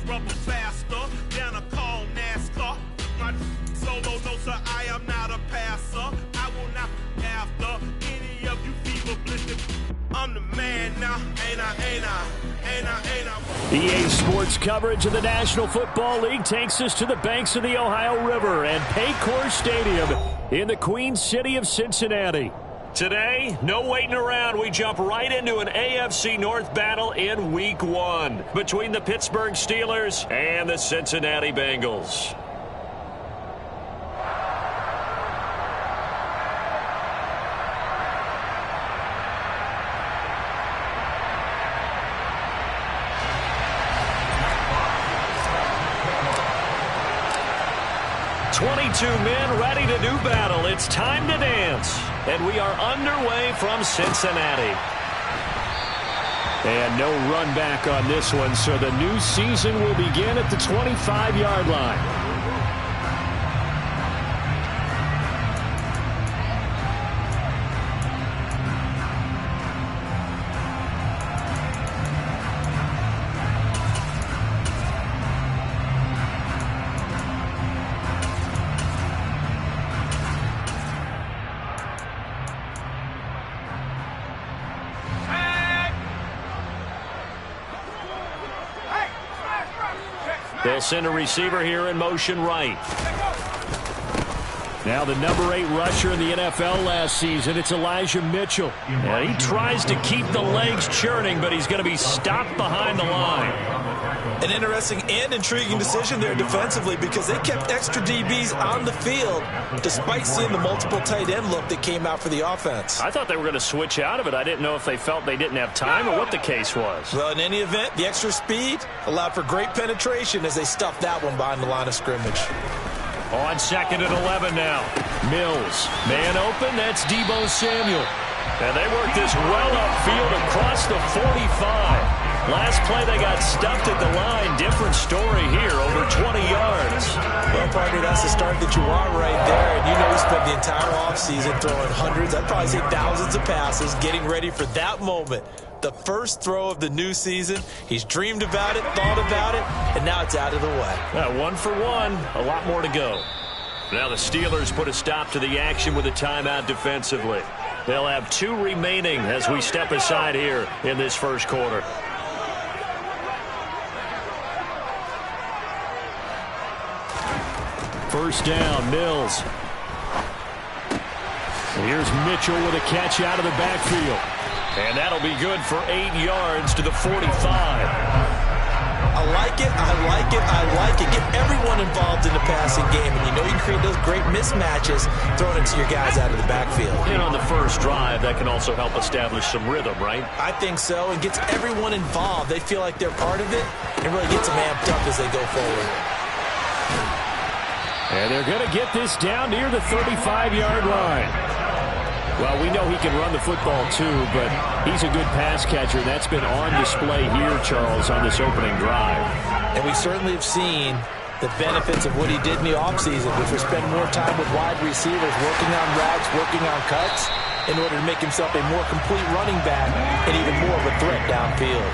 rubber faster than a call NASCAR. My solo, no sir, I am not a passer. I will not after any of you fever blistered. I'm the man now, ain't I? EA Sports coverage of the National Football League takes us to the banks of the Ohio River and Paycor Stadium in the Queen City of Cincinnati. Today, no waiting around. We jump right into an AFC North battle in Week 1 between the Pittsburgh Steelers and the Cincinnati Bengals. Men ready to do battle. It's time to dance. And we are underway from Cincinnati. And no run back on this one, so the new season will begin at the 25-yard line. They'll send a receiver here in motion right. Now the number 8 rusher in the NFL last season, it's Elijah Mitchell. And he tries to keep the legs churning, but he's going to be stopped behind the line. An interesting and intriguing decision there defensively because they kept extra DBs on the field despite seeing the multiple tight end look that came out for the offense. I thought they were going to switch out of it. I didn't know if they felt they didn't have time or what the case was. Well, in any event, the extra speed allowed for great penetration as they stuffed that one behind the line of scrimmage. On 2nd and 11 now. Mills. Man open, that's Deebo Samuel. And they work this well upfield across the 45. Last play they got stuffed at the line. Different story here, over 20 yards. Well, partner, that's the start that you want right there. And you know we spent the entire offseason throwing hundreds, I'd probably say thousands of passes, getting ready for that moment. The first throw of the new season. He's dreamed about it, thought about it, and now it's out of the way. 1 for 1. A lot more to go. Now the Steelers put a stop to the action with a timeout defensively. They'll have 2 remaining as we step aside here in this first quarter. First down, Mills. Here's Mitchell with a catch out of the backfield. And that'll be good for 8 yards to the 45. I like it, I like it, I like it. Get everyone involved in the passing game. And you know you can create those great mismatches throwing it to your guys out of the backfield. And on the first drive, that can also help establish some rhythm, right? I think so. And gets everyone involved. They feel like they're part of it and really gets them amped up as they go forward. And they're going to get this down near the 35-yard line. Well, we know he can run the football too, but he's a good pass catcher. That's been on display here, Charles, on this opening drive. And we certainly have seen the benefits of what he did in the offseason, which was spend more time with wide receivers, working on routes, working on cuts, in order to make himself a more complete running back and even more of a threat downfield.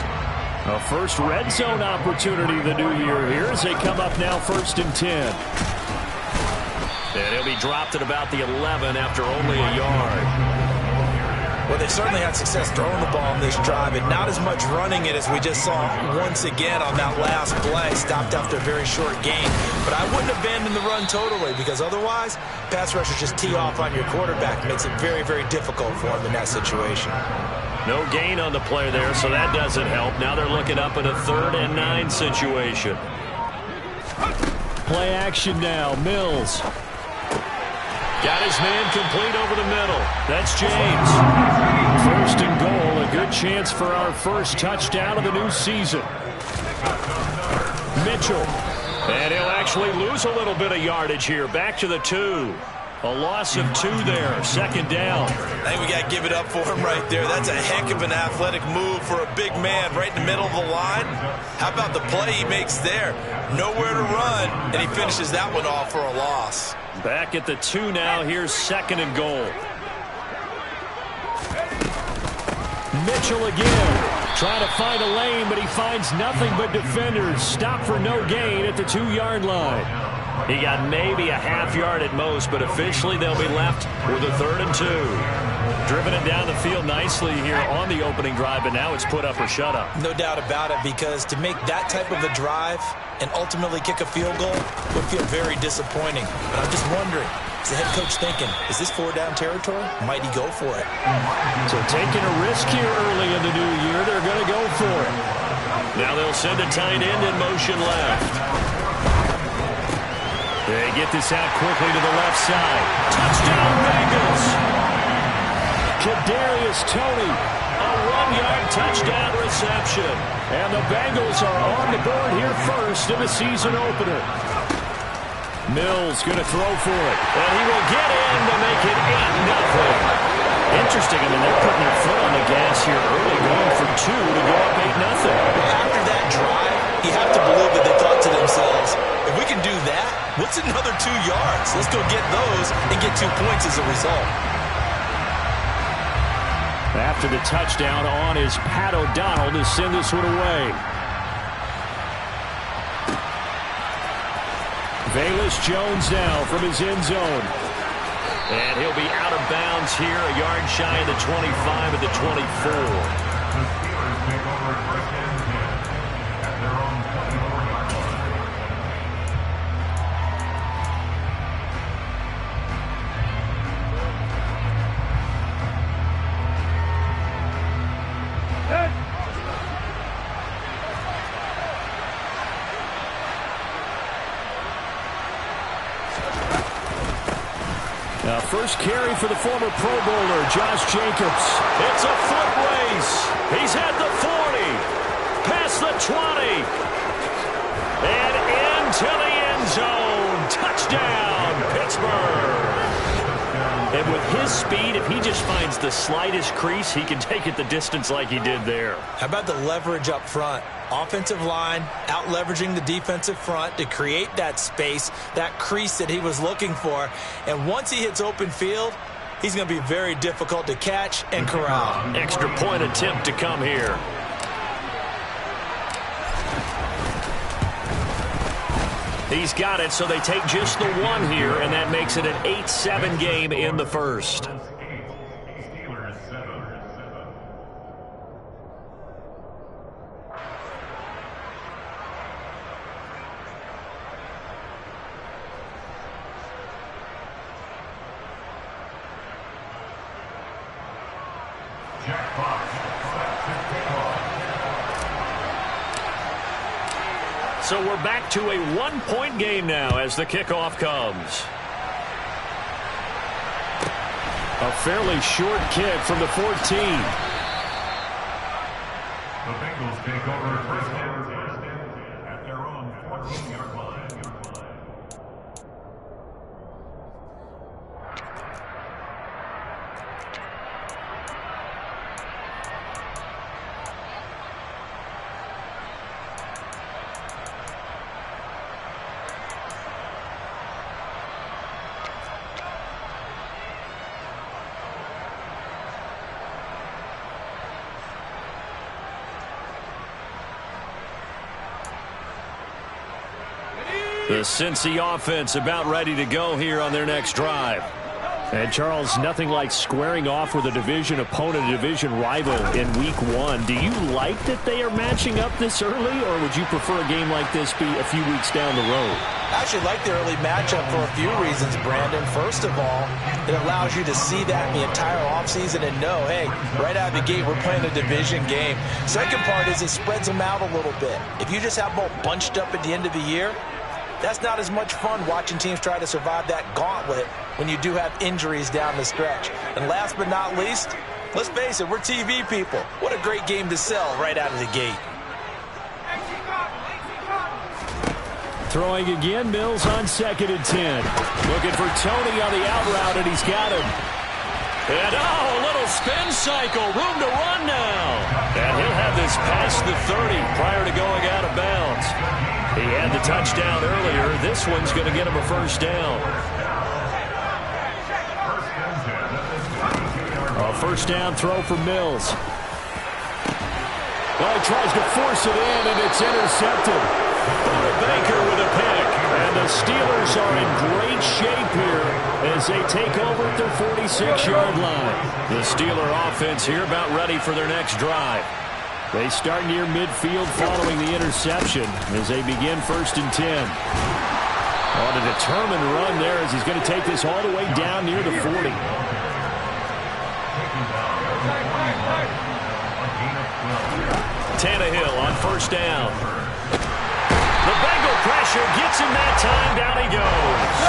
A first red zone opportunity the new year here as they come up now 1st and 10. And he'll be dropped at about the 11 after only a yard. Well, they certainly had success throwing the ball in this drive, and not as much running it as we just saw once again on that last play. Stopped after a very short gain. But I wouldn't abandon the run totally, because otherwise, pass rushers just tee off on your quarterback. Makes it very, very difficult for him in that situation. No gain on the play there, so that doesn't help. Now they're looking up in a 3rd and 9 situation. Play action now, Mills. Got his man complete over the middle. That's James. 1st and goal, a good chance for our first touchdown of the new season. Mitchell. And he'll actually lose a little bit of yardage here. Back to the 2. A loss of 2 there. 2nd down. I think we got to give it up for him right there. That's a heck of an athletic move for a big man right in the middle of the line. How about the play he makes there? Nowhere to run, and he finishes that one off for a loss. Back at the 2 now. Here's 2nd and goal. Mitchell again. Trying to find a lane, but he finds nothing but defenders. Stop for no gain at the 2-yard line. He got maybe a half yard at most, but officially they'll be left with a 3rd and 2. Driven it down the field nicely here on the opening drive, but now it's put up or shut up. No doubt about it, because to make that type of a drive and ultimately kick a field goal would feel very disappointing. But I'm just wondering, is the head coach thinking, is this 4-down territory? Might he go for it? So taking a risk here early in the new year, they're going to go for it. Now they'll send a tight end in motion left. They get this out quickly to the left side. Touchdown, Bengals! Kadarius Toney, a 1-yard touchdown reception. And the Bengals are on the board here first in the season opener. Mills going to throw for it. And he will get in to make it 8-0. Interesting. I mean, they're putting their foot on the gas here early, going for 2 to go up 8-0. After that drive, you have to believe that they thought to themselves, if we can do that, what's another 2 yards? Let's go get those and get 2 points as a result. After the touchdown on is Pat O'Donnell to send this one away. Velus Jones now from his end zone. And he'll be out of bounds here, a yard shy of the 25 at the 24. First carry for the former Pro Bowler, Josh Jacobs. It's a foot race. He's at the 40, past the 20, and into the end zone. Touchdown, Pittsburgh. And with his speed, if he just finds the slightest crease, he can take it the distance like he did there. How about the leverage up front? Offensive line out leveraging the defensive front to create that space, that crease that he was looking for. And once he hits open field, he's going to be very difficult to catch and corral. Extra point attempt to come here. He's got it, so they take just the 1 here, and that makes it an 8-7 game in the first. So we're back to a 1-point game now as the kickoff comes. A fairly short kick from the 14. The Bengals take over first down at their own 14-yard line. The Cincy offense about ready to go here on their next drive. And Charles, nothing like squaring off with a division opponent, a division rival in week 1. Do you like that they are matching up this early, or would you prefer a game like this be a few weeks down the road? I actually like the early matchup for a few reasons, Brandon. First of all, it allows you to see that in the entire offseason and know, hey, right out of the gate, we're playing a division game. Second part is it spreads them out a little bit. If you just have them all bunched up at the end of the year, that's not as much fun watching teams try to survive that gauntlet when you do have injuries down the stretch. And last but not least, let's face it, we're TV people. What a great game to sell right out of the gate. Throwing again, Mills on 2nd and 10. Looking for Toney on the out route, and he's got him. And a little spin cycle, room to run now. And he'll have this past the 30 prior to going out of bounds. He had the touchdown earlier. This one's going to get him a first down. A first down throw for Mills. Well, he tries to force it in, and it's intercepted. Buda Baker with a pick. And the Steelers are in great shape here as they take over at their 46-yard line. The Steeler offense here about ready for their next drive. They start near midfield following the interception as they begin 1st and 10. On a determined run there as he's going to take this all the way down near the 40. Tannehill on 1st down. The Bengal pressure gets him that time. Down he goes.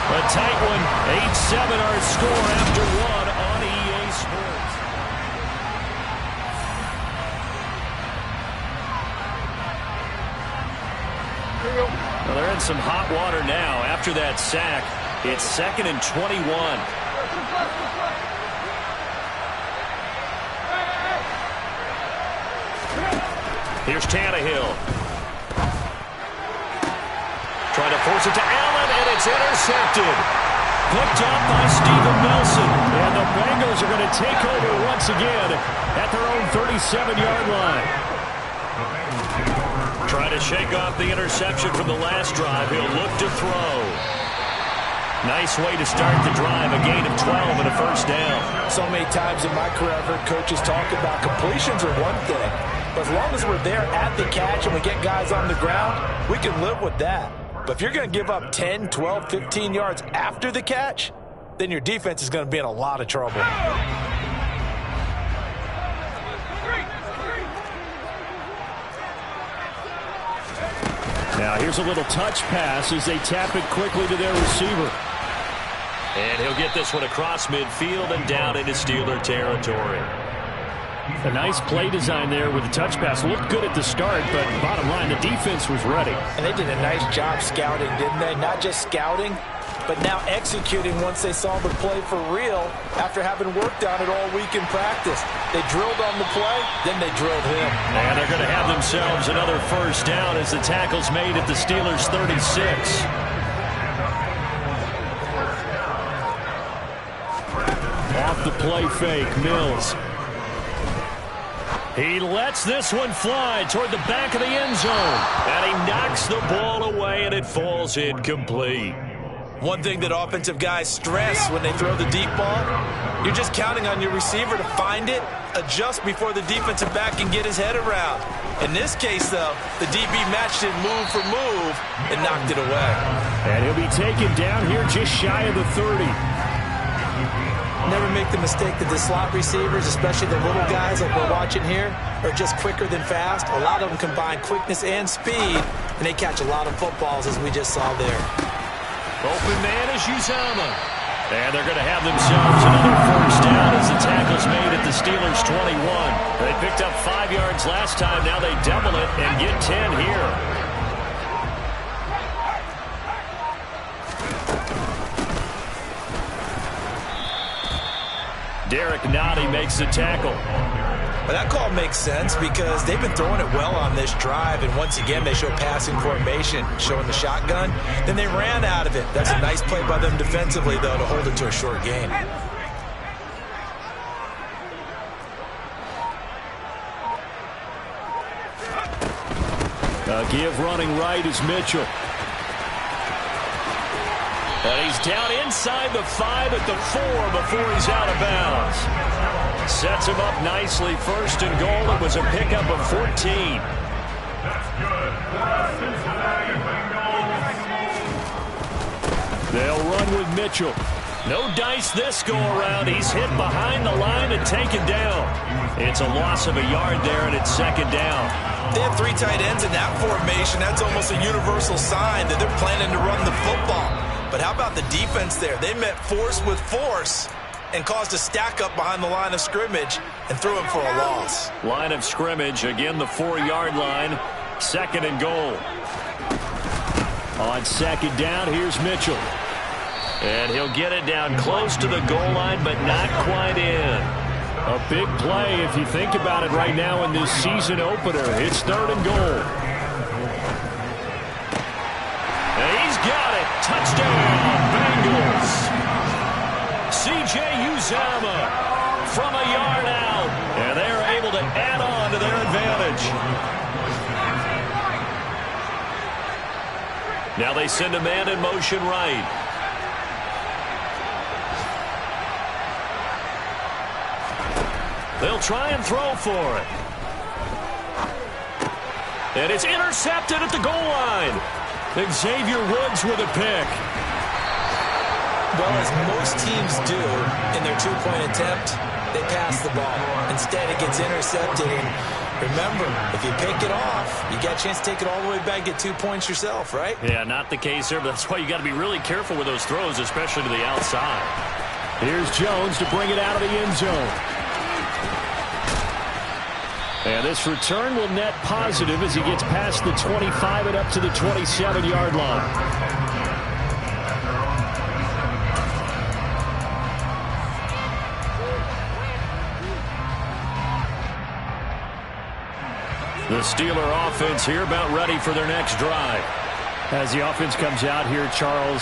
A tight one. 8-7 our score after one on EA Sports. Well, they're in some hot water now. After that sack, it's 2nd and 21. Here's Tannehill. Trying to force it to Allen, and it's intercepted. Picked up by Steven Nelson. And the Bengals are going to take over once again at their own 37-yard line. Trying to shake off the interception from the last drive. He'll look to throw. Nice way to start the drive. A gain of 12 and a 1st down. So many times in my career, I've heard coaches talk about completions are one thing. But as long as we're there at the catch and we get guys on the ground, we can live with that. But if you're going to give up 10, 12, 15 yards after the catch, then your defense is going to be in a lot of trouble. Now here's a little touch pass as they tap it quickly to their receiver. And he'll get this one across midfield and down into Steeler territory. A nice play design there with the touch pass. Looked good at the start, but bottom line, the defense was ready. And they did a nice job scouting, didn't they? Not just scouting, but now executing once they saw the play for real after having worked on it all week in practice. They drilled on the play, then they drilled him. And they're going to have themselves another 1st down as the tackle's made at the Steelers' 36. Off the play fake, Mills. He lets this one fly toward the back of the end zone. And he knocks the ball away, and it falls incomplete. One thing that offensive guys stress when they throw the deep ball, you're just counting on your receiver to find it, adjust before the defensive back can get his head around. In this case, though, the DB matched it move for move and knocked it away. And he'll be taken down here just shy of the 30. Never make the mistake that the slot receivers, especially the little guys like we're watching here, are just quicker than fast. A lot of them combine quickness and speed, and they catch a lot of footballs, as we just saw there. Open man is Uzama. And they're going to have themselves another 1st down as the tackle's made at the Steelers' 21. They picked up 5 yards last time. Now they double it and get 10 here. Derek Nottie makes the tackle. But that call makes sense because they've been throwing it well on this drive, and once again they show passing formation, showing the shotgun. Then they ran out of it. That's a nice play by them defensively, though, to hold it to a short gain. Give running right is Mitchell. And he's down inside the 5 at the 4 before he's out of bounds. Sets him up nicely. 1st and goal. It was a pickup of 14. That's good. Cincinnati Bengals. They'll run with Mitchell. No dice this go around. He's hit behind the line and taken down. It's a loss of a yard there, and it's 2nd down. They have 3 tight ends in that formation. That's almost a universal sign that they're planning to run the football. But how about the defense there? They met force with force and caused a stack up behind the line of scrimmage and threw him for a loss. Line of scrimmage, again the 4-yard line. 2nd and goal. On 2nd down, here's Mitchell. And he'll get it down close to the goal line, but not quite in. A big play if you think about it right now in this season opener. It's 3rd and goal. And he's got it. Touchdown, Bengals. C.J. Uzama from a yard scrimmage. Now they send a man in motion right. They'll try and throw for it. And it's intercepted at the goal line. Xavier Woods with a pick. Well, as most teams do in their two-point attempt, they pass the ball. Instead, it gets intercepted. And remember, if you pick it off, you got a chance to take it all the way back, get 2 points yourself, right? Yeah, not the case there, but that's why you got to be really careful with those throws, especially to the outside. Here's Jones to bring it out of the end zone. And this return will net positive as he gets past the 25 and up to the 27-yard line. The Steeler offense here about ready for their next drive. As the offense comes out here, Charles,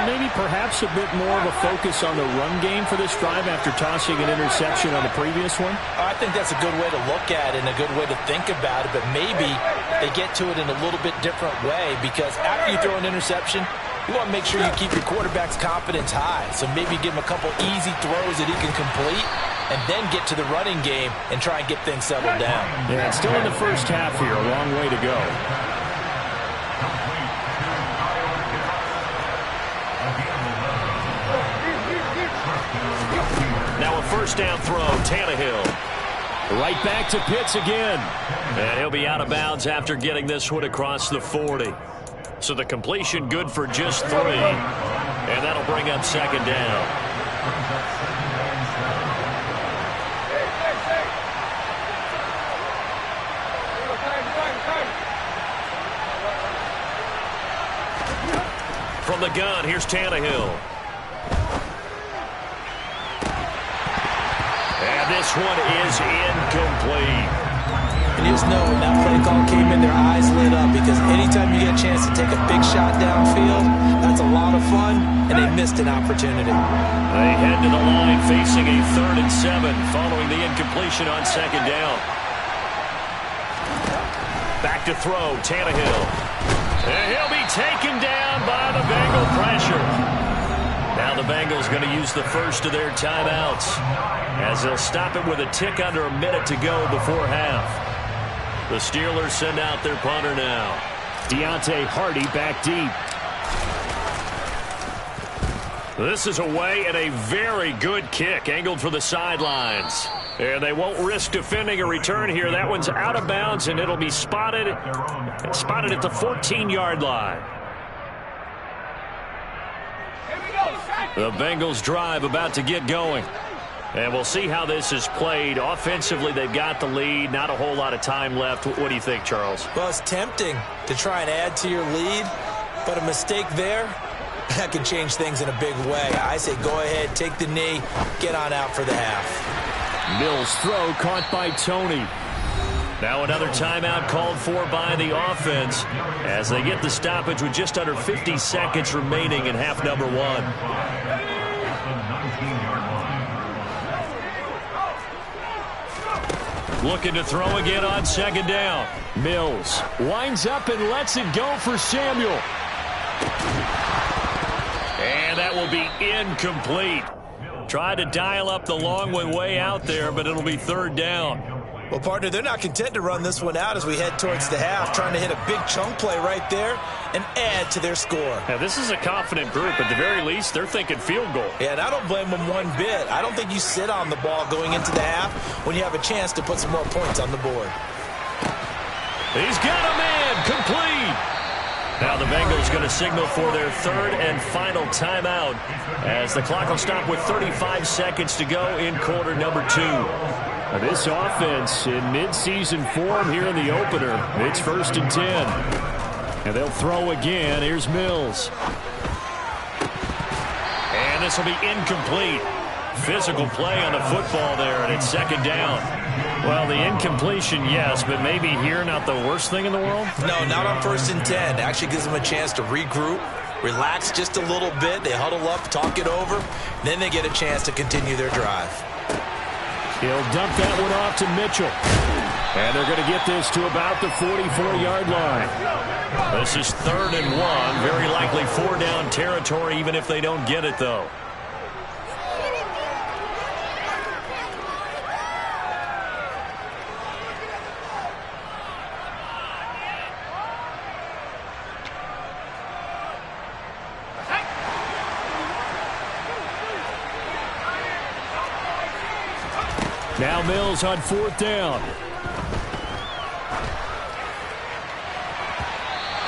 maybe perhaps a bit more of a focus on the run game for this drive after tossing an interception on the previous one? I think that's a good way to look at it and a good way to think about it, but maybe they get to it in a little bit different way because after you throw an interception, you want to make sure you keep your quarterback's confidence high. So maybe give him a couple easy throws that he can complete and then get to the running game and try and get things settled down. Yeah, it's still in the first half here, a long way to go. Now a first down throw, Tannehill. Right back to Pitts again. And he'll be out of bounds after getting this one across the 40. So the completion good for just 3. And that'll bring up second down. From the gun, here's Tannehill. And this one is incomplete. And you just know when that play call came in, their eyes lit up because anytime you get a chance to take a big shot downfield, that's a lot of fun, and they missed an opportunity. They head to the line facing a 3rd and 7 following the incompletion on second down. Back to throw, Tannehill. And he'll be taken down by the Bengal pressure. Now the Bengals going to use the first of their timeouts as they'll stop it with a tick under a minute to go before half. The Steelers send out their punter now. Deontay Hardy back deep. This is away and a very good kick angled for the sidelines. And they won't risk defending a return here. That one's out of bounds, and it'll be spotted at the 14-yard line. The Bengals drive about to get going. And we'll see how this is played. Offensively, they've got the lead. Not a whole lot of time left. What do you think, Charles? Well, it's tempting to try and add to your lead, but a mistake there, that can change things in a big way. I say go ahead, take the knee, get on out for the half. Mills' throw caught by Tony. Now another timeout called for by the offense as they get the stoppage with just under 50 seconds remaining in half number 1. Looking to throw again on second down. Mills winds up and lets it go for Samuel. And that will be incomplete. Tried to dial up the long way out there, but it'll be 3rd down. Well, partner, they're not content to run this one out as we head towards the half, trying to hit a big chunk play right there and add to their score. Now, this is a confident group. At the very least, they're thinking field goal. Yeah, and I don't blame them one bit. I don't think you sit on the ball going into the half when you have a chance to put some more points on the board. He's got a man complete. Now the Bengals going to signal for their 3rd and final timeout as the clock will stop with 35 seconds to go in quarter number 2. This offense in midseason form here in the opener. It's 1st and 10. And they'll throw again. Here's Mills. And this will be incomplete. Physical play on the football there, and it's 2nd down. Well, the incompletion, yes, but maybe here not the worst thing in the world? No, not on 1st and 10. Actually gives them a chance to regroup, relax just a little bit. They huddle up, talk it over. Then they get a chance to continue their drive. He'll dump that one off to Mitchell. And they're going to get this to about the 44-yard line. This is 3rd and 1. Very likely 4-down territory, even if they don't get it, though. Now Mills on 4th down.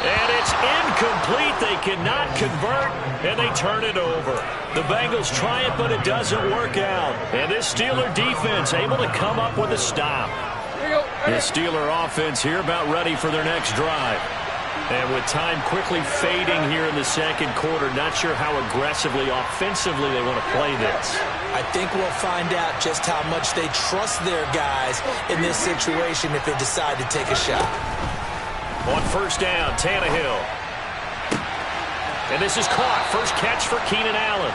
And it's incomplete. They cannot convert, and they turn it over. The Bengals try it, but it doesn't work out. And this Steeler defense able to come up with a stop. The Steeler offense here about ready for their next drive. And with time quickly fading here in the second quarter, not sure how aggressively, offensively they want to play this. I think we'll find out just how much they trust their guys in this situation if they decide to take a shot. On 1st down, Tannehill. And this is caught. First catch for Keenan Allen.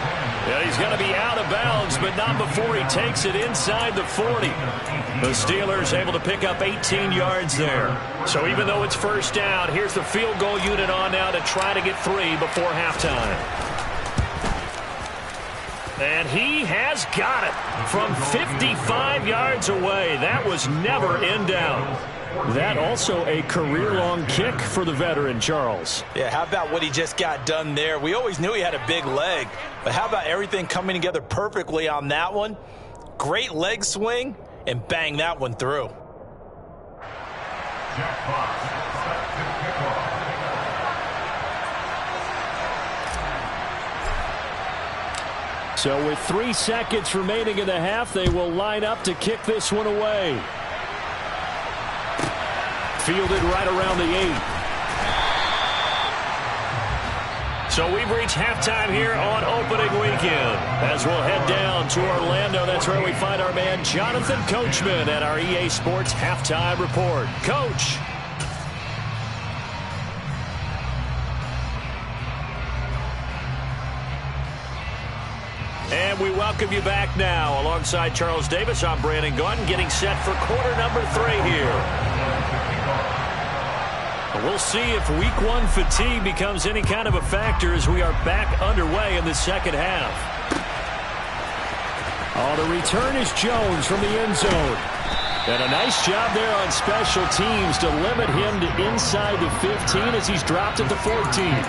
Yeah, he's going to be out of bounds, but not before he takes it inside the 40. The Steelers able to pick up 18 yards there. So even though it's 1st down, here's the field goal unit on now to try to get 3 before halftime. And he has got it from 55 yards away. That was never in doubt. That also a career-long kick for the veteran, Charles. Yeah, how about what he just got done there? We always knew he had a big leg, but how about everything coming together perfectly on that one? Great leg swing, and bang that one through. So with 3 seconds remaining in the half, they will line up to kick this one away. Fielded right around the 8. So we've reached halftime here on opening weekend. As we'll head down to Orlando, that's where we find our man Jonathan Coachman at our EA Sports Halftime Report. Coach. And we welcome you back now. Alongside Charles Davis, I'm Brandon Gaudin, getting set for quarter number 3 here. We'll see if week 1 fatigue becomes any kind of a factor as we are back underway in the second half. Oh, the return is Jones from the end zone. And a nice job there on special teams to limit him to inside the 15 as he's dropped at the 14.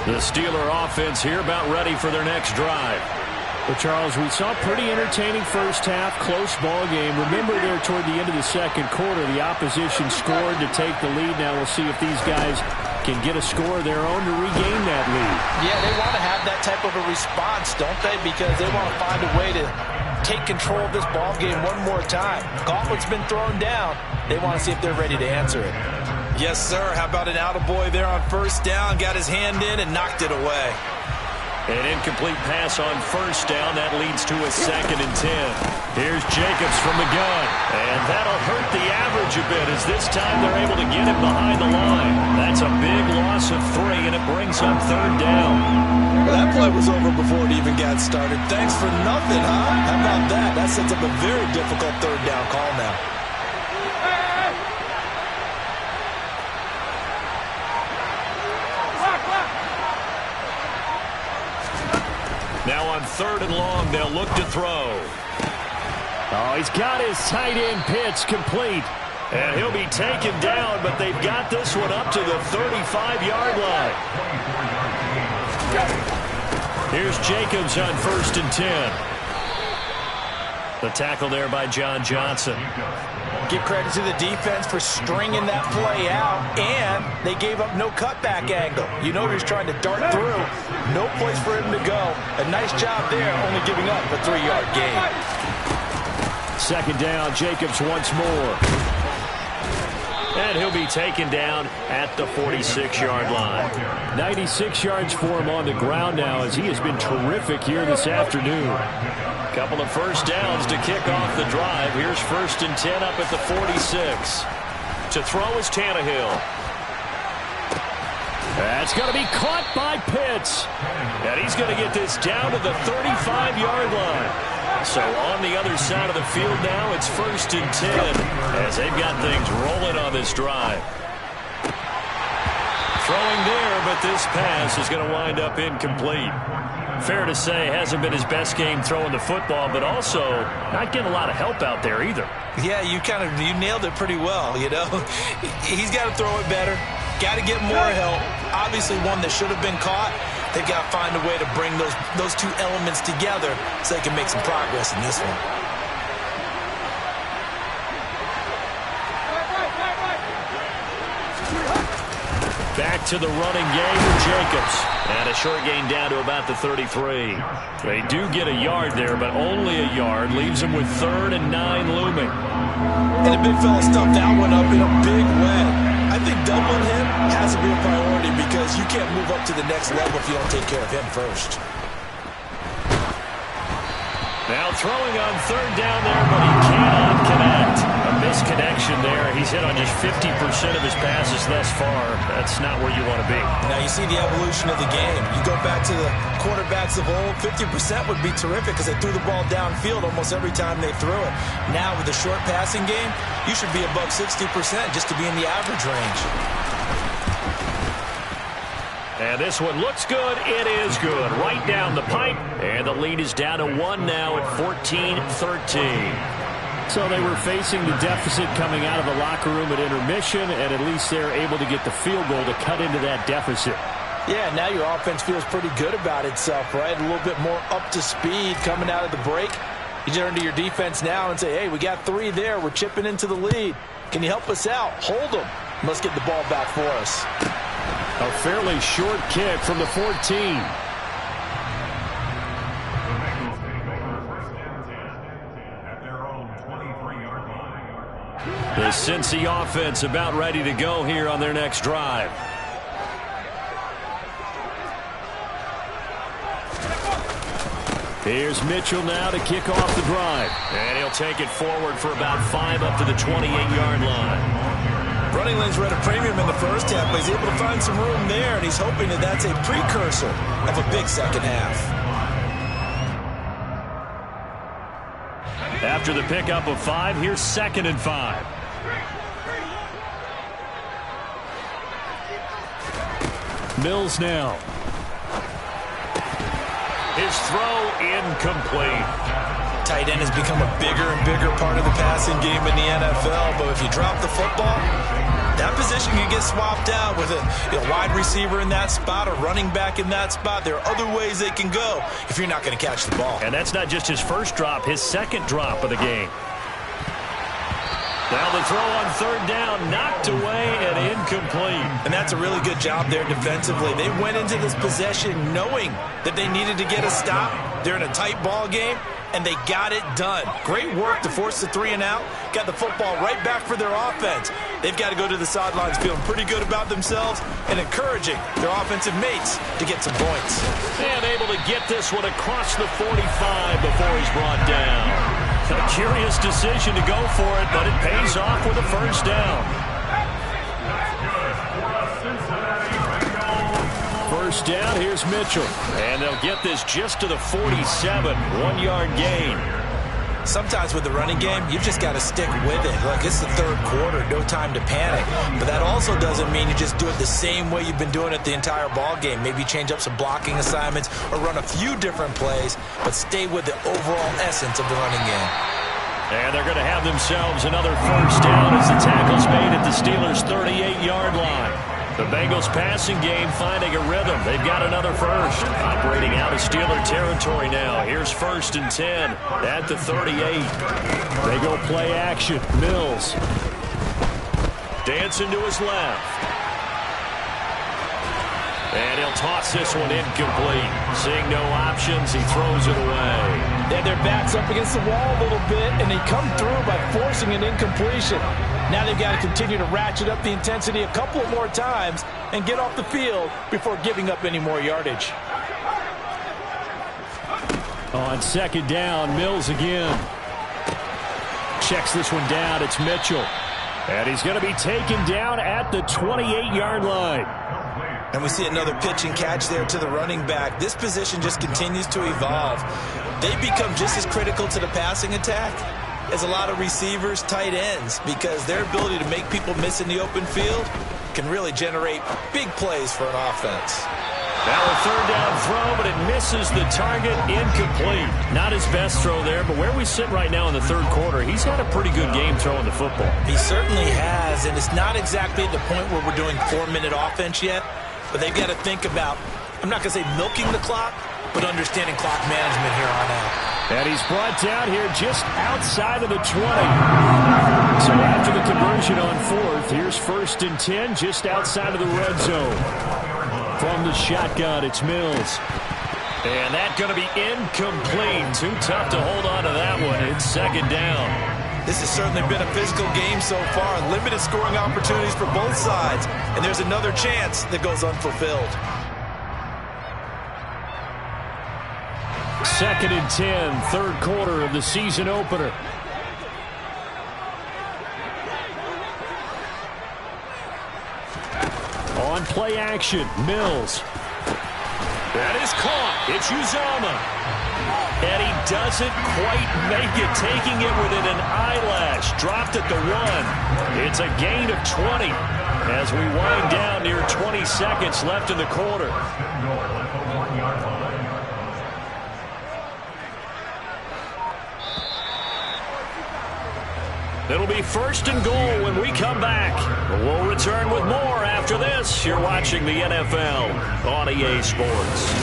The Steeler offense here about ready for their next drive. Well, Charles, we saw a pretty entertaining first half, close ball game. Remember there toward the end of the second quarter, the opposition scored to take the lead. Now we'll see if these guys can get a score of their own to regain that lead. Yeah, they want to have that type of a response, don't they? Because they want to find a way to take control of this ball game one more time. Gauntlet's been thrown down. They want to see if they're ready to answer it. Yes, sir. How about an attaboy there on 1st down? Got his hand in and knocked it away. An incomplete pass on 1st down. That leads to a 2nd and 10. Here's Jacobs from the gun. And that'll hurt the average a bit as this time they're able to get him behind the line. That's a big loss of 3, and it brings up 3rd down. Well, that play was over before it even got started. Thanks for nothing, huh? How about that? That sets up a very difficult 3rd down call now. Now on 3rd and long, they'll look to throw. Oh, he's got his tight end pitch complete. And he'll be taken down, but they've got this one up to the 35-yard line. Here's Jacobs on 1st and 10. The tackle there by John Johnson. Give credit to the defense for stringing that play out, and they gave up no cutback angle. You know he was trying to dart through. No place for him to go. A nice job there, only giving up a 3-yard gain. 2nd down, Jacobs once more. And he'll be taken down at the 46-yard line. 96 yards for him on the ground now as he has been terrific here this afternoon. Couple of 1st downs to kick off the drive. Here's 1st and 10 up at the 46. To throw is Tannehill. That's going to be caught by Pitts. And he's going to get this down to the 35-yard line. So on the other side of the field now, it's 1st and 10 as they've got things rolling on this drive. Throwing there, but this pass is going to wind up incomplete. Fair to say, hasn't been his best game throwing the football, but also not getting a lot of help out there either. Yeah, you nailed it pretty well, you know. He's got to throw it better. Got to get more help. Obviously one that should have been caught. They've got to find a way to bring those two elements together so they can make some progress in this one. Back to the running game with Jacobs. And a short gain down to about the 33. They do get a yard there, but only a yard. Leaves them with 3rd and 9 looming. And the big fella stuffed that one up in a big way. I think doubling him has to be a priority because you can't move up to the next level if you don't take care of him first. Now throwing on 3rd down there, but he cannot connect. A misconnection there. He's hit on just 50% of his passes thus far. That's not where you want to be. Now you see the evolution of the game. You go back to the quarterbacks of old, 50% would be terrific because they threw the ball downfield almost every time they threw it. Now with the short passing game, you should be above 60% just to be in the average range. And this one looks good. It is good. Right down the pipe. And the lead is down to 1 now at 14-13. So they were facing the deficit coming out of the locker room at intermission, and at least they're able to get the field goal to cut into that deficit. Yeah, now your offense feels pretty good about itself, right? A little bit more up to speed coming out of the break. You turn to your defense now and say, hey, we got 3 there. We're chipping into the lead. Can you help us out? Hold them. Let's get the ball back for us. A fairly short kick from the 14. The Bengals take over 1st and 10 at their own 23-yard line. The Cincy offense about ready to go here on their next drive. Here's Mitchell now to kick off the drive. And he'll take it forward for about 5 up to the 28-yard line. Running lanes were at a premium in the first half, but he's able to find some room there, and he's hoping that that's a precursor of a big second half. After the pickup of 5, here's 2nd and 5. Mills now. His throw incomplete. Tight end has become a bigger and bigger part of the passing game in the NFL, but if you drop the football, that position can get swapped out with a wide receiver in that spot, a running back in that spot. There are other ways they can go if you're not going to catch the ball. And that's not just his first drop, his 2nd drop of the game. Now the throw on 3rd down, knocked away and incomplete. And that's a really good job there defensively. They went into this possession knowing that they needed to get a stop. They're in a tight ball game, and they got it done. Great work to force the 3 and out. Got the football right back for their offense. They've got to go to the sidelines feeling pretty good about themselves and encouraging their offensive mates to get some points. And able to get this one across the 45 before he's brought down. A curious decision to go for it, but it pays off with a 1st down. 1st down, here's Mitchell. And they'll get this just to the 47, 1-yard gain. Sometimes with the running game, you've just got to stick with it. Look, it's the 3rd quarter, no time to panic. But that also doesn't mean you just do it the same way you've been doing it the entire ball game. Maybe change up some blocking assignments or run a few different plays, but stay with the overall essence of the running game. And they're going to have themselves another 1st down as the tackle's made at the Steelers' 38-yard line. The Bengals passing game finding a rhythm. They've got another 1st. Operating out of Steeler territory now. Here's 1st and 10 at the 38. They go play action. Mills. Dancing to his left. And he'll toss this one incomplete. Seeing no options, he throws it away. And their back's up against the wall a little bit, and they come through by forcing an incompletion. Now they've got to continue to ratchet up the intensity a couple more times and get off the field before giving up any more yardage. On 2nd down, Mills again. Checks this one down. It's Mitchell. And he's going to be taken down at the 28-yard line. And we see another pitch and catch there to the running back. This position just continues to evolve. They become just as critical to the passing attack as a lot of receivers, tight ends, because their ability to make people miss in the open field can really generate big plays for an offense. Now a third down throw, but it misses the target, incomplete. Not his best throw there, but where we sit right now in the third quarter, he's had a pretty good game throwing the football. He certainly has, and it's not exactly at the point where we're doing 4-minute offense yet, but they've got to think about, I'm not going to say milking the clock, but understanding clock management here on out. And he's brought down here just outside of the 20. So after the conversion on fourth, here's 1st and 10 just outside of the red zone. From the shotgun, it's Mills. And that's going to be incomplete. Too tough to hold on to that one. It's 2nd down. This has certainly been a physical game so far. Limited scoring opportunities for both sides. And there's another chance that goes unfulfilled. 2nd and 10, third quarter of the season opener. On play action, Mills. That is caught. It's Uzomah. And he doesn't quite make it, taking it within an eyelash. Dropped at the 1. It's a gain of 20 as we wind down near 20 seconds left in the quarter. It'll be 1st and goal when we come back. We'll return with more after this. You're watching the NFL on EA Sports.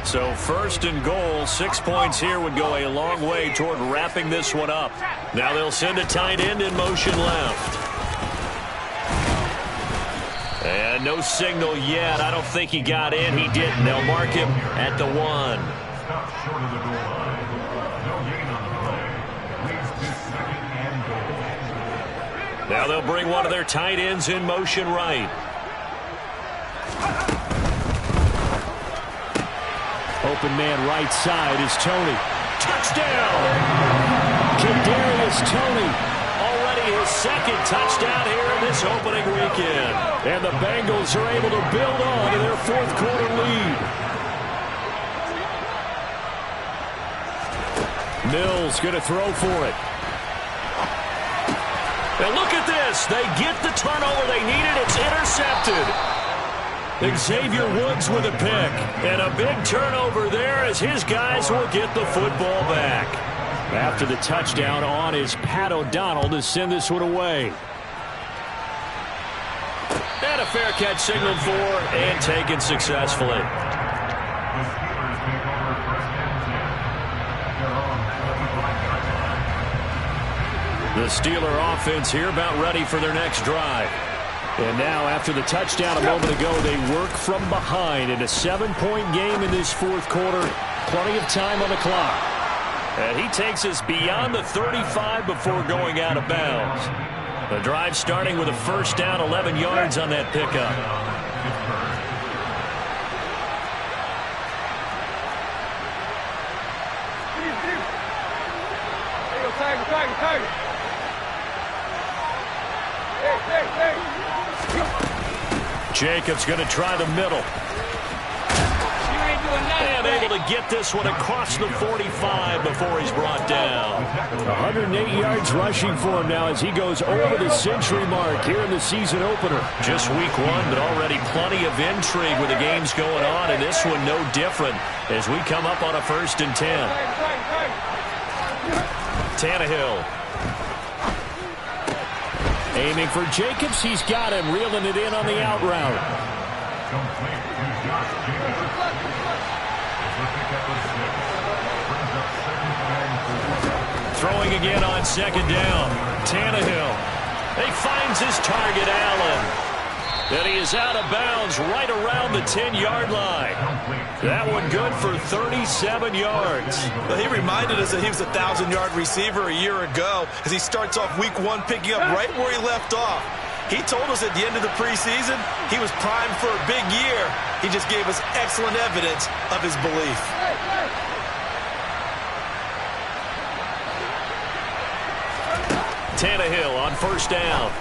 So 1st and goal, 6 points here would go a long way toward wrapping this one up. Now they'll send a tight end in motion left. And no signal yet. I don't think he got in. He didn't. They'll mark him at the 1. Stop short of the goal line. No gain on the play. Leads to 2nd and goal. Now they'll bring one of their tight ends in motion right. Open man right side is Tony. Touchdown! Kadarius Toney. Already his 2nd touchdown here in this opening weekend. And the Bengals are able to build on to their 4th quarter lead. Mills going to throw for it. And look at this. They get the turnover they needed. It's intercepted. Xavier Woods with a pick. And a big turnover there as his guys will get the football back. After the touchdown on is Pat O'Donnell to send this one away. And a fair catch signaled for and taken successfully. The Steelers take over 1st and 10 at their own 35-yard line. The Steeler offense here about ready for their next drive. And now after the touchdown a moment ago, they work from behind in a 7-point game in this 4th quarter. Plenty of time on the clock. And he takes us beyond the 35 before going out of bounds. The drive starting with a 1st down, 11 yards on that pickup. Jacobs going to try the middle. And able to get this one across the 45 before he's brought down. 108 yards rushing for him now as he goes over the century mark here in the season opener. Just week 1, but already plenty of intrigue with the games going on, and this one no different as we come up on a 1st and 10. Tannehill. Aiming for Jacobs. He's got him, reeling it in on the out route. Throwing again on 2nd down. Tannehill. He finds his target, Allen. And he is out of bounds right around the 10-yard line. That one good for 37 yards. Well, he reminded us that he was a 1,000-yard receiver a year ago as he starts off week 1 picking up right where he left off. He told us at the end of the preseason he was primed for a big year. He just gave us excellent evidence of his belief. Tannehill on first down.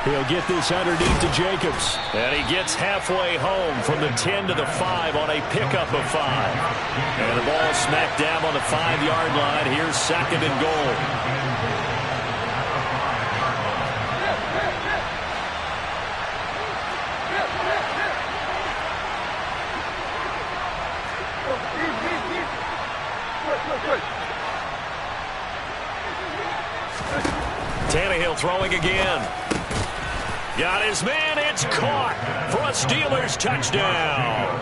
He'll get this underneath to Jacobs. And he gets halfway home from the 10 to the 5 on a pickup of 5. And the ball smacked down on the 5-yard line. Here's second and goal. Tannehill throwing again. Got his man. It's caught for a Steelers touchdown.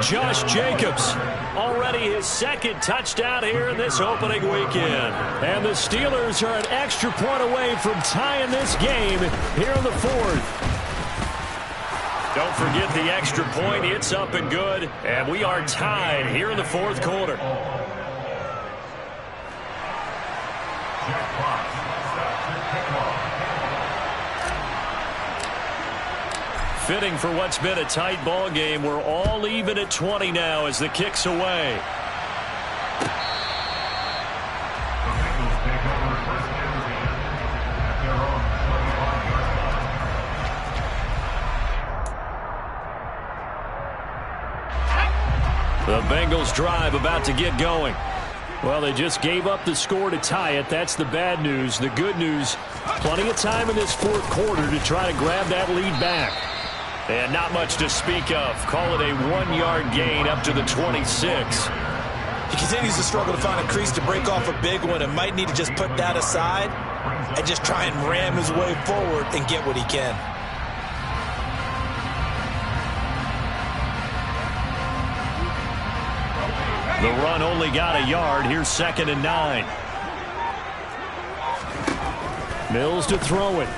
Josh Jacobs, already his second touchdown here in this opening weekend. And the Steelers are an extra point away from tying this game here in the fourth. Don't forget the extra point. It's up and good. And we are tied here in the fourth quarter. Fitting for what's been a tight ball game. We're all even at 20 now as the kick's away. The Bengals drive about to get going. Well, they just gave up the score to tie it. That's the bad news. The good news, plenty of time in this fourth quarter to try to grab that lead back. And not much to speak of. Call it a 1-yard gain up to the 26. He continues to struggle to find a crease to break off a big one and might need to just put that aside and just try and ram his way forward and get what he can. The run only got a yard. Here's second and 9. Mills to throw it.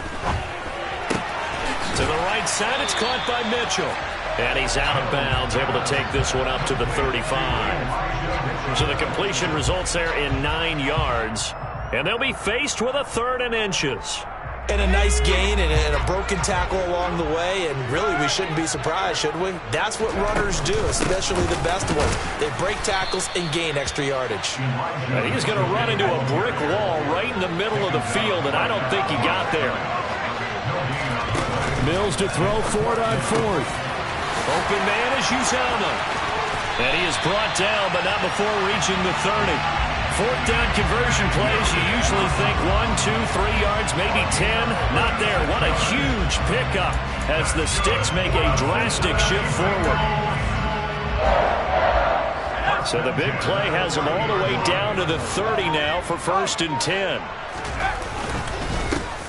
To the right side, it's caught by Mitchell. And he's out of bounds, able to take this one up to the 35. So the completion results there in 9 yards. And they'll be faced with a 3rd and inches. And a nice gain and a broken tackle along the way. And really, we shouldn't be surprised, should we? That's what runners do, especially the best ones. They break tackles and gain extra yardage. And he's going to run into a brick wall right in the middle of the field, and I don't think he got there. Mills to throw for it on 4th. Open man is Uzama. And he is brought down, but not before reaching the 30. 4th down conversion plays, you usually think 1, 2, 3 yards, maybe 10. Not there. What a huge pickup as the Sticks make a drastic shift forward. So the big play has them all the way down to the 30 now for 1st and 10.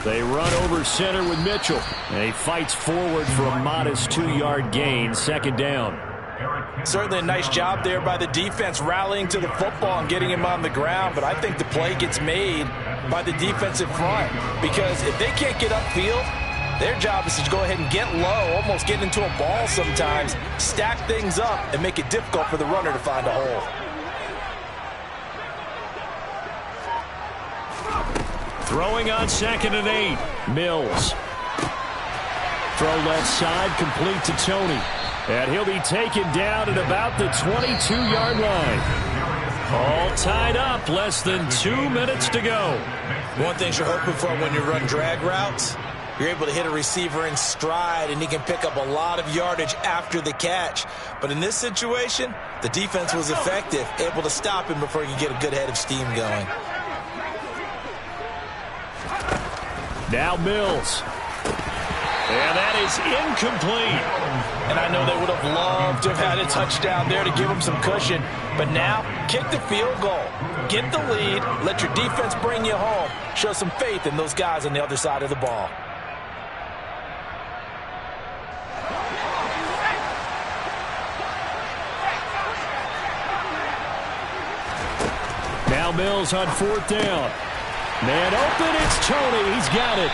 They run over center with Mitchell. And he fights forward for a modest 2-yard gain, 2nd down. Certainly a nice job there by the defense rallying to the football and getting him on the ground. But I think the play gets made by the defensive front. Because if they can't get upfield, their job is to go ahead and get low, almost get into a ball sometimes, stack things up, and make it difficult for the runner to find a hole. Throwing on 2nd and 8. Mills. Throw left side, complete to Tony. And he'll be taken down at about the 22-yard line. All tied up, less than 2 minutes to go. One thing you're hoping for when you run drag routes, you're able to hit a receiver in stride, and he can pick up a lot of yardage after the catch. But in this situation, the defense was effective, able to stop him before he could get a good head of steam going. Now Mills. And that is incomplete. And I know they would have loved to have had a touchdown there to give them some cushion. But now, kick the field goal. Get the lead. Let your defense bring you home. Show some faith in those guys on the other side of the ball. Now Mills on 4th down. Man open, it's Tony. He's got it.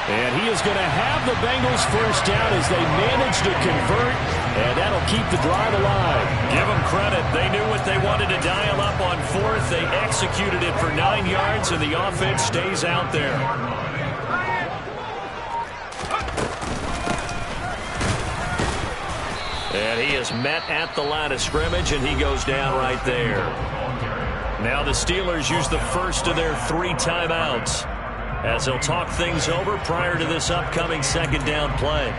And he is going to have the Bengals first down as they manage to convert, and that'll keep the drive alive. Give them credit. They knew what they wanted to dial up on 4th. They executed it for 9 yards, and the offense stays out there. And he is met at the line of scrimmage, and he goes down right there. Now the Steelers use the first of their 3 timeouts as they'll talk things over prior to this upcoming second down play.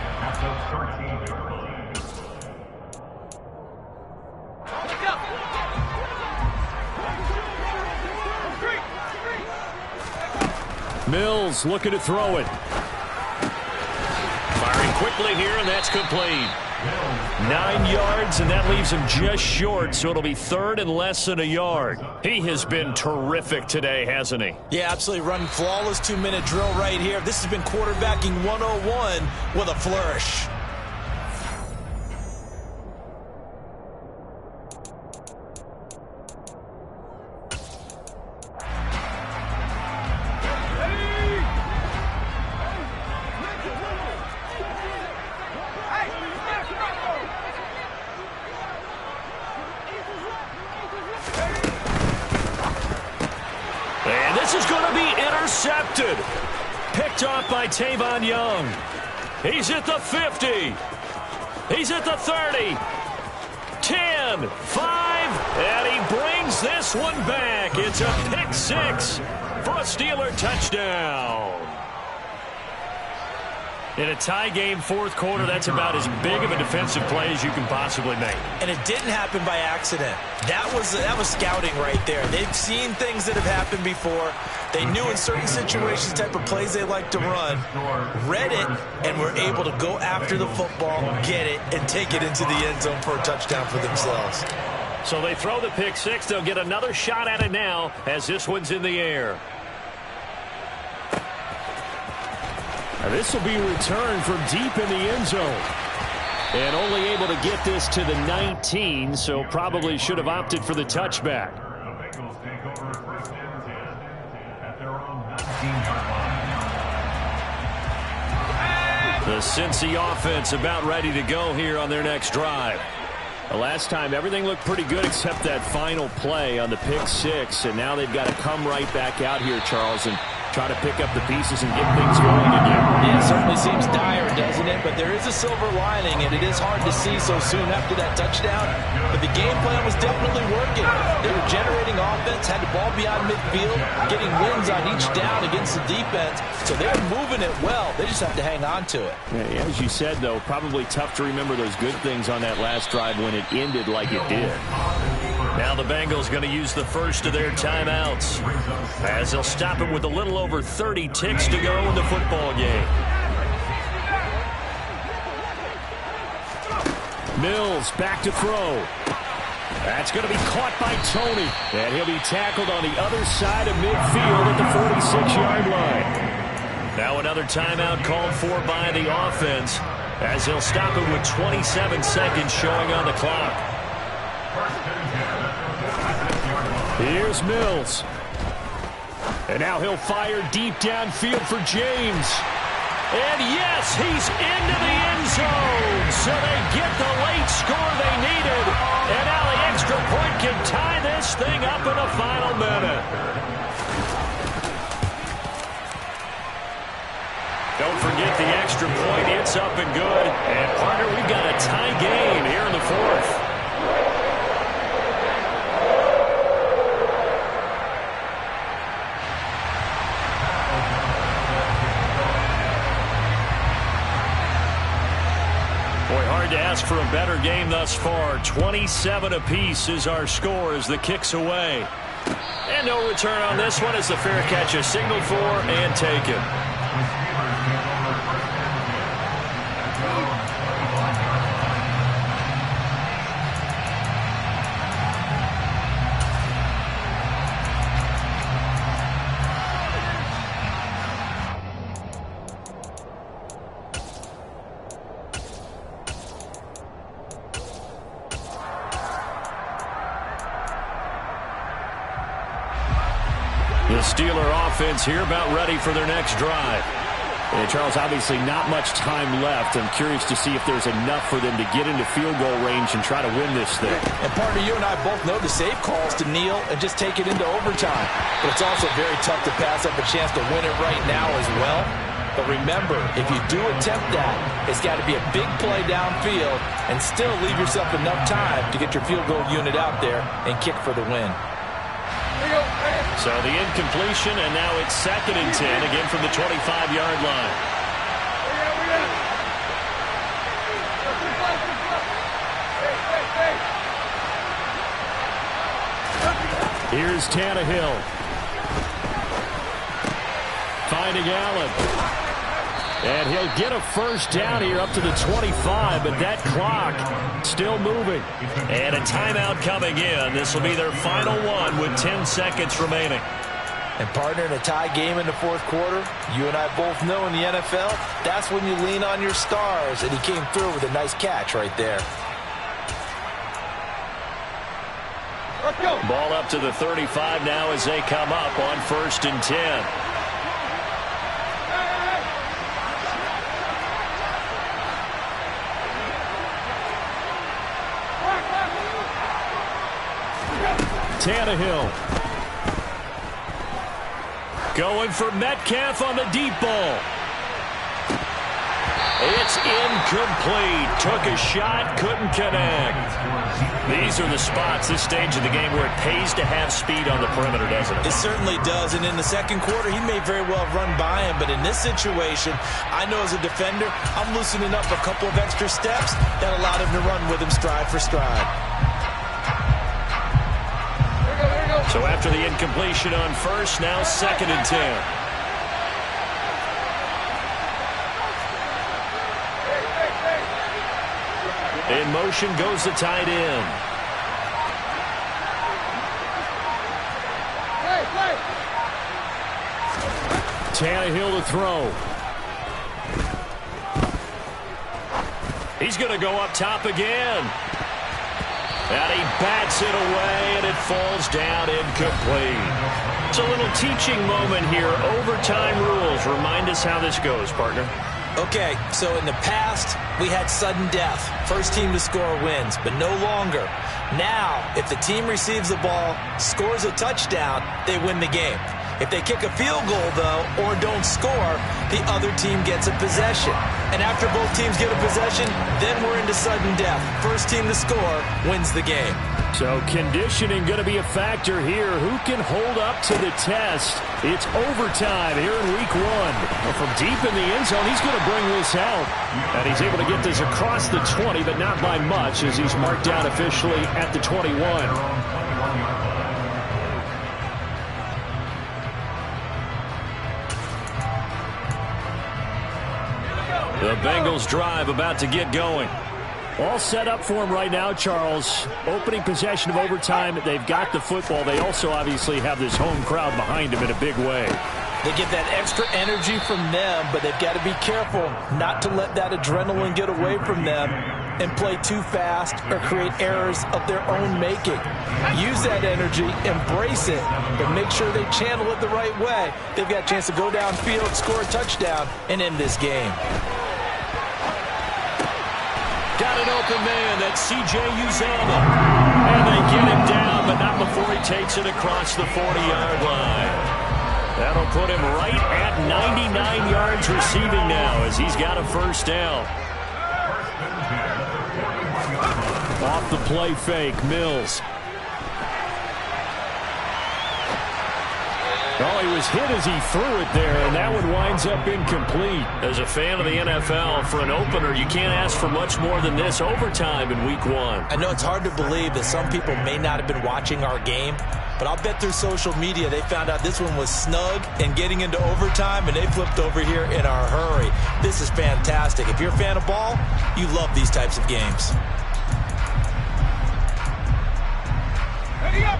Mills looking to throw it. Firing quickly here, and that's complete. 9 yards, and that leaves him just short, so it'll be 3rd and less than a yard. He has been terrific today, hasn't he? Yeah, absolutely. Running flawless 2-minute drill right here. This has been quarterbacking 101 with a flourish. Intercepted. Picked off by Tavon Young. He's at the 50. He's at the 30. 10, 5, and he brings this one back. It's a pick 6 for a Steeler touchdown. In a tie game, 4th quarter, that's about as big of a defensive play as you can possibly make. And it didn't happen by accident. That was scouting right there. They've seen things that have happened before. They knew in certain situations the type of plays they like to run, read it, and were able to go after the football, get it, and take it into the end zone for a touchdown for themselves. So they throw the pick 6. They'll get another shot at it now as this one's in the air. This will be returned from deep in the end zone. And only able to get this to the 19, so probably should have opted for the touchback. The Bengals take over 1st and 10 at their own 19-yard line. The Cincy offense about ready to go here on their next drive. The last time everything looked pretty good except that final play on the pick 6, and now they've got to come right back out here, Charles, and try to pick up the pieces and get things going again. Yeah, it certainly seems dire, doesn't it? But there is a silver lining, and it is hard to see so soon after that touchdown. But the game plan was definitely working. They were generating offense, had the ball beyond midfield, getting wins on each down against the defense. So they're moving it well. They just have to hang on to it. Yeah, as you said, though, probably tough to remember those good things on that last drive when it ended like it did. Now the Bengals going to use the first of their timeouts as they'll stop it with a little over 30 ticks to go in the football game. Mills back to throw. That's going to be caught by Tony, and he'll be tackled on the other side of midfield at the 46-yard line. Now another timeout called for by the offense as they'll stop it with 27 seconds showing on the clock. Here's Mills. And now he'll fire deep downfield for James. And yes, he's into the end zone. So they get the late score they needed. And now the extra point can tie this thing up in the final minute. Don't forget the extra point. It's up and good. And partner, we've got a tie game here in the 4th. To ask for a better game thus far. 27 apiece is our score as the kick's away. And no return on this one as the fair catch is signaled for and taken. The Steeler offense here about ready for their next drive. And Charles, obviously not much time left. I'm curious to see if there's enough for them to get into field goal range and try to win this thing. And partner, you and I both know the safe calls to kneel and just take it into overtime. But it's also very tough to pass up a chance to win it right now as well. But remember, if you do attempt that, it's got to be a big play downfield and still leave yourself enough time to get your field goal unit out there and kick for the win. So the incompletion, and now it's 2nd and 10, again from the 25-yard line. Here's Tannehill. Finding Allen. And he'll get a first down here up to the 25, but that clock still moving. And a timeout coming in. This will be their final one with 10 seconds remaining. And partner, in a tie game in the 4th quarter, you and I both know in the NFL, that's when you lean on your stars. And he came through with a nice catch right there. Ball up to the 35 now as they come up on 1st and 10. Tannehill. Going for Metcalf on the deep ball. It's incomplete. Took a shot, couldn't connect. These are the spots, this stage of the game, where it pays to have speed on the perimeter, doesn't it? It certainly does, and in the 2nd quarter, he may very well run by him, but in this situation, I know as a defender, I'm loosening up a couple of extra steps that allowed him to run with him stride for stride. So after the incompletion on 1st, now 2nd and 10. In motion goes the tight end. Tannehill to throw. He's going to go up top again. And he bats it away, and it falls down incomplete. It's a little teaching moment here. Overtime rules. Remind us how this goes, partner. Okay, so in the past, we had sudden death. First team to score wins, but no longer. Now, if the team receives the ball, scores a touchdown, they win the game. If they kick a field goal, though, or don't score, the other team gets a possession. And after both teams get a possession, then we're into sudden death. First team to score wins the game. So conditioning going to be a factor here. Who can hold up to the test? It's overtime here in week 1. Well, from deep in the end zone, he's going to bring this out. And he's able to get this across the 20, but not by much, as he's marked down officially at the 21. The Bengals drive about to get going. All set up for him right now, Charles. Opening possession of overtime. They've got the football. They also obviously have this home crowd behind them in a big way. They get that extra energy from them, but they've got to be careful not to let that adrenaline get away from them and play too fast or create errors of their own making. Use that energy, embrace it, but make sure they channel it the right way. They've got a chance to go downfield, score a touchdown, and end this game. Got an open man. That's C.J. Uzomah. And they get him down, but not before he takes it across the 40-yard line. That'll put him right at 99 yards receiving now as he's got a first down. Off the play fake, Mills. Oh, he was hit as he threw it there, and that one winds up incomplete. As a fan of the NFL, for an opener, you can't ask for much more than this. Overtime in week 1. I know it's hard to believe that some people may not have been watching our game, but I'll bet through social media they found out this one was snug and getting into overtime, and they flipped over here in a hurry. This is fantastic. If you're a fan of ball, you love these types of games.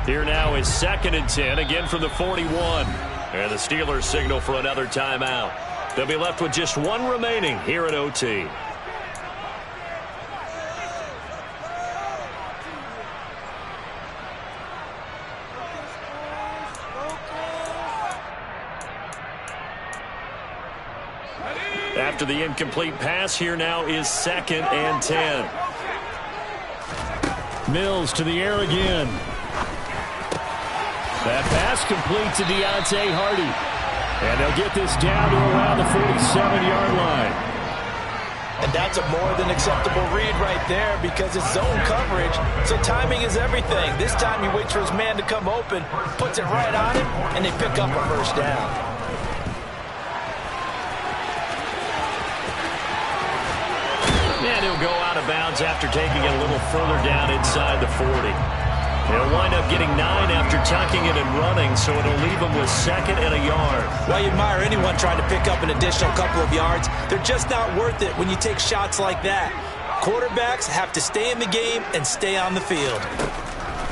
Here now is 2nd and 10, again from the 41. And the Steelers signal for another timeout. They'll be left with just one remaining here at OT. After the incomplete pass, here now is 2nd and 10. Mills to the air again. That pass complete to Deontay Hardy. And they'll get this down to around the 47-yard line. And that's a more than acceptable read right there because it's zone coverage, so timing is everything. This time he waits for his man to come open, puts it right on him, and they pick up a first down. And he'll go out of bounds after taking it a little further down inside the 40. He'll wind up getting 9 after tucking it and running, so it'll leave him with 2nd and a yard. Well, you admire anyone trying to pick up an additional couple of yards. They're just not worth it when you take shots like that. Quarterbacks have to stay in the game and stay on the field.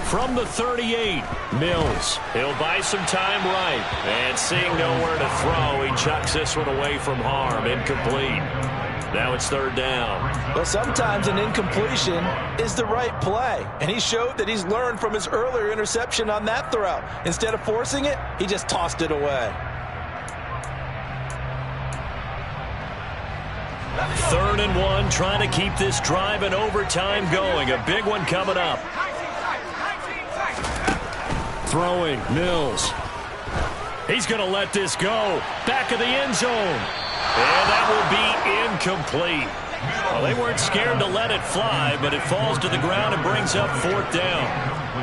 From the 38, Mills. He'll buy some time right. And seeing nowhere to throw, he chucks this one away from harm. Incomplete. Now it's 3rd down. Well, sometimes an incompletion is the right play. And he showed that he's learned from his earlier interception on that throw. Instead of forcing it, he just tossed it away. 3rd and 1, trying to keep this drive in overtime going. A big one coming up. Throwing, Mills. He's going to let this go. Back of the end zone. And that will be incomplete. Well, they weren't scared to let it fly, but it falls to the ground and brings up 4th down.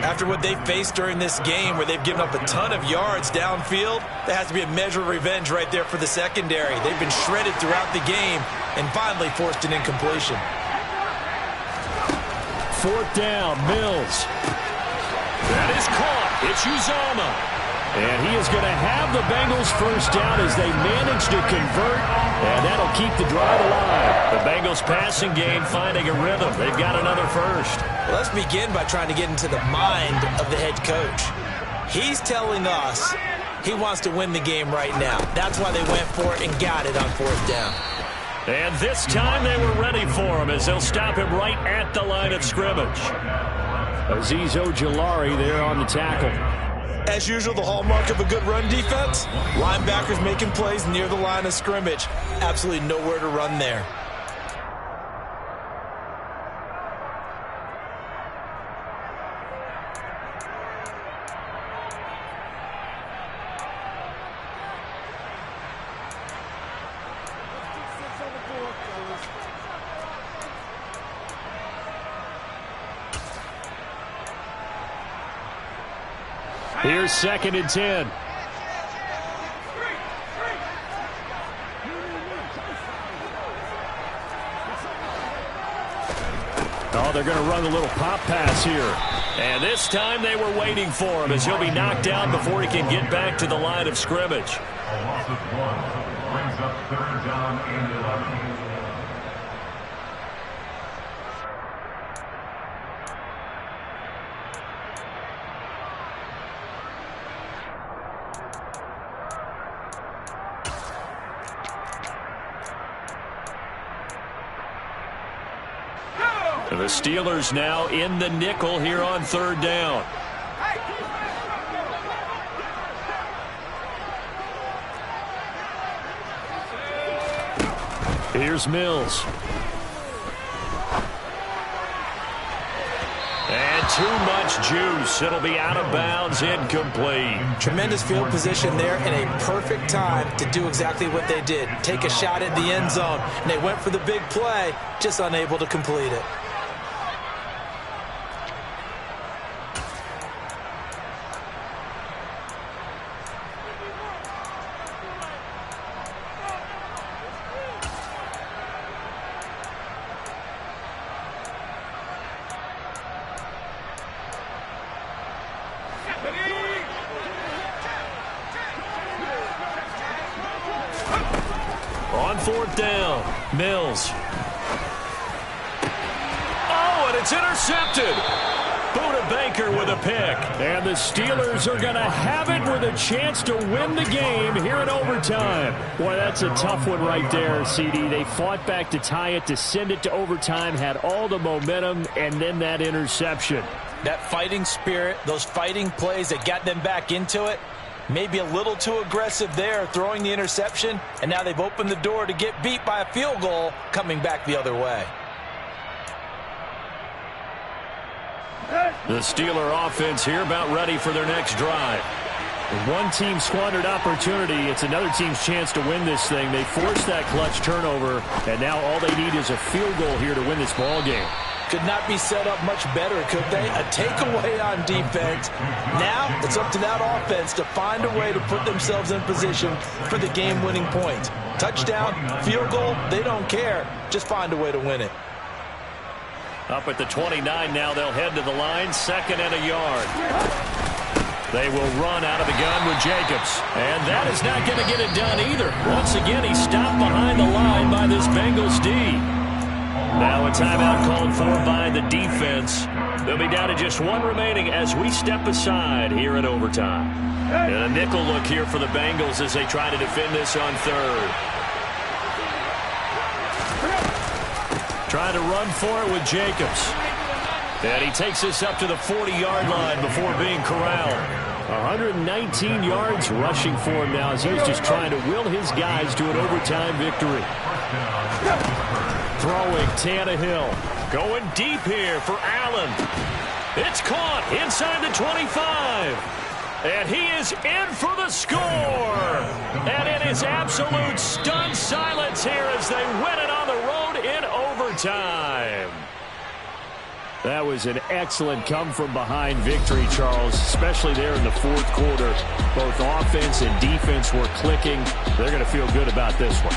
After what they faced during this game where they've given up a ton of yards downfield, there has to be a measure of revenge right there for the secondary. They've been shredded throughout the game and finally forced an incompletion. 4th down, Mills. That is caught. It's Uzomah. And he is going to have the Bengals first down as they manage to convert, and that'll keep the drive alive. The Bengals passing game finding a rhythm. They've got another first. Well, let's begin by trying to get into the mind of the head coach. He's telling us he wants to win the game right now. That's why they went for it and got it on 4th down. And this time they were ready for him as they'll stop him right at the line of scrimmage. Azeez Ojulari there on the tackle. As usual, the hallmark of a good run defense, linebackers making plays near the line of scrimmage. Absolutely nowhere to run there. Here's 2nd and 10. Oh, they're going to run a little pop pass here. And this time they were waiting for him as he'll be knocked down before he can get back to the line of scrimmage. A loss of 1 brings up 3rd down and 11. The Steelers now in the nickel here on 3rd down. Here's Mills. And too much juice. It'll be out of bounds, incomplete. Tremendous field position there and a perfect time to do exactly what they did. Take a shot at the end zone. And they went for the big play, just unable to complete it. On 4th down, Mills. Oh, and it's intercepted. Buda Baker with a pick. And the Steelers are going to have it with a chance to win the game here in overtime. Boy, that's a tough one right there, CD. They fought back to tie it, to send it to overtime, had all the momentum, and then that interception. That fighting spirit, those fighting plays that got them back into it, maybe a little too aggressive there, throwing the interception, and now they've opened the door to get beat by a field goal coming back the other way. The Steeler offense here about ready for their next drive. One team squandered opportunity. It's another team's chance to win this thing. They forced that clutch turnover, and now all they need is a field goal here to win this ball game. Could not be set up much better, could they? A takeaway on defense. Now it's up to that offense to find a way to put themselves in position for the game-winning point. Touchdown, field goal, they don't care. Just find a way to win it. Up at the 29 now, they'll head to the line, 2nd and a yard. They will run out of the gun with Jacobs. And that is not going to get it done either. Once again, he's stopped behind the line by this Bengals D. Now a timeout called for by the defense. They'll be down to just one remaining as we step aside here in overtime. And a nickel look here for the Bengals as they try to defend this on 3rd. Trying to run for it with Jacobs. And he takes this up to the 40-yard line before being corralled. 119 yards rushing for him now as he's just trying to will his guys to an overtime victory. Throwing Tannehill. Going deep here for Allen. It's caught inside the 25. And he is in for the score. And it is absolute stunned silence here as they win it on the road in overtime. That was an excellent come-from-behind victory, Charles, especially there in the 4th quarter. Both offense and defense were clicking. They're going to feel good about this one.